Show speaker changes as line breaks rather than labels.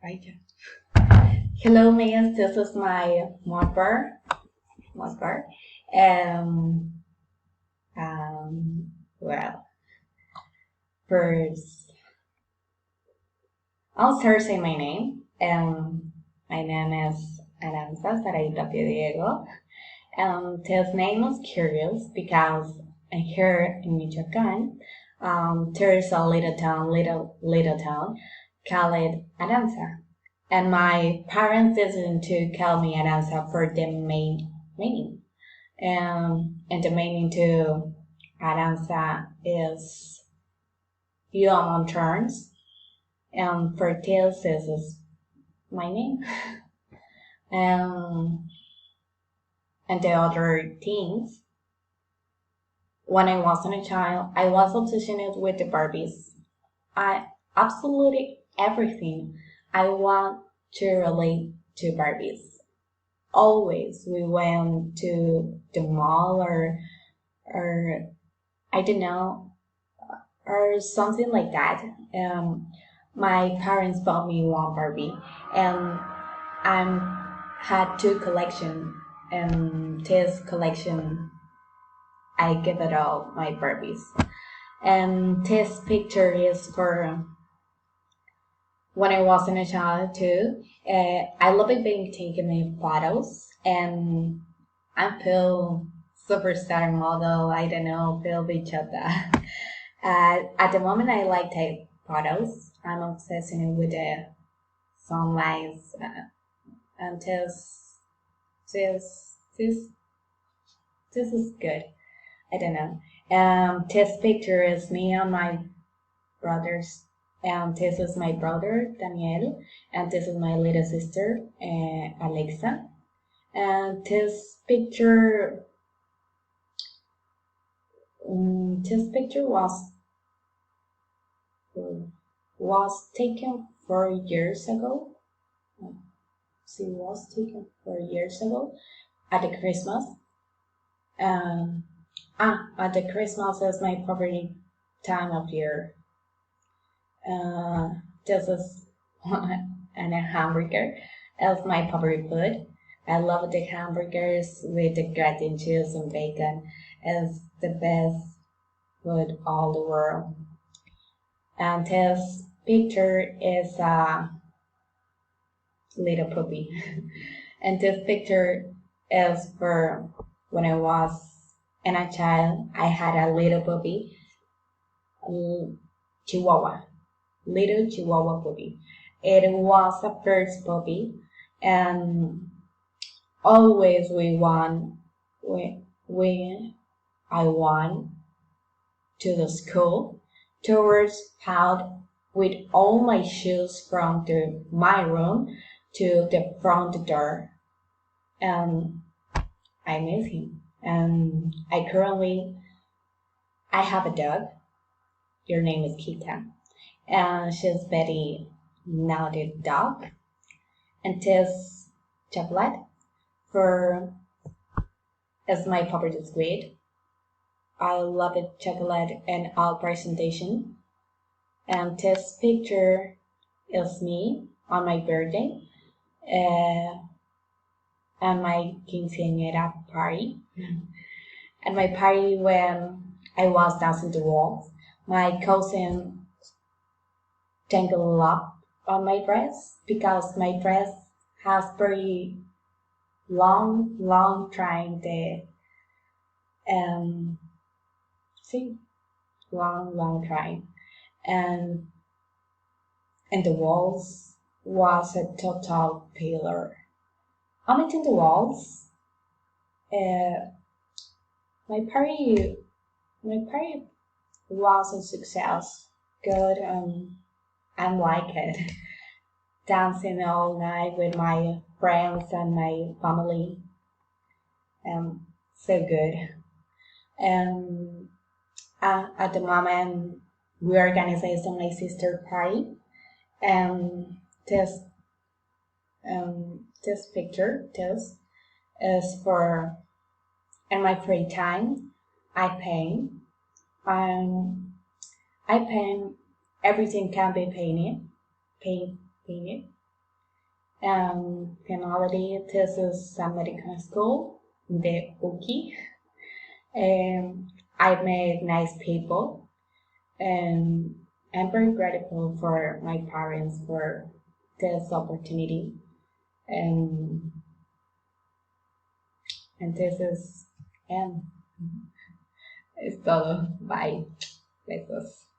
Right. Hello, Miss. This is my mod bar. Um, well, first, I'll start saying my name. My name is Aranza Saraita Diego. This name is curious because here in Michoacan, there's a little town called Aranza. And my parents decided to call me Aranza for the main meaning. And the meaning to Aranza is you on turns. And for this is my name. Um, and the other things, when I wasn't a child, I was obsessed with the Barbies. I absolutely everything I want to relate to Barbies. Always we went to the mall or I don't know or something like that. My parents bought me one Barbie, and I had two collection. And this collection, I give it all my Barbies. And this picture is for when I was in a child too. I love it being taken in photos, and I feel superstar model. I don't know, feel each of that. At the moment, I like take photos. I'm obsessed with the sunlights, and this this this is good. I don't know. This picture is me and my brothers. And this is my brother Daniel, and this is my little sister Alexa. And this picture was taken 4 years ago. She was taken 4 years ago at the Christmas. Um, at the Christmas is my favorite time of year. This is and a hamburger is my favorite food. I love the hamburgers with the gratin cheese and bacon. It's the best food all the world. And this picture is a little puppy. And this picture is for when I was in a child. I had a little puppy, Chihuahua, little Chihuahua puppy. It was a first puppy, and always we I went to the school towards out with all my shoes from my room to the front door, and I miss him. And I have a dog. Your name is Kita, and she's very naughty dog. And this chocolate for is my favorite sweet. I love it chocolate and all presentation. And this picture is me on my birthday uh, and my quinceañera party. And my party when I was dancing the waltz. My cousin tangled up on my dress because my dress has very long trying the um see long trying, and the walls was a total pillar. On it in the walls, uh, my party my party was a success. Good, I like it. Dancing all night with my friends and my family, so good. And at the moment, we organized my sister party, and this picture, this is for in my free time. I paint. Um, I paint. Everything can be painted. Painted. Finally, this is American school, the UKI. I met nice people, and I'm very grateful for my parents for this opportunity. And and this is and es todo. Bye. Besos.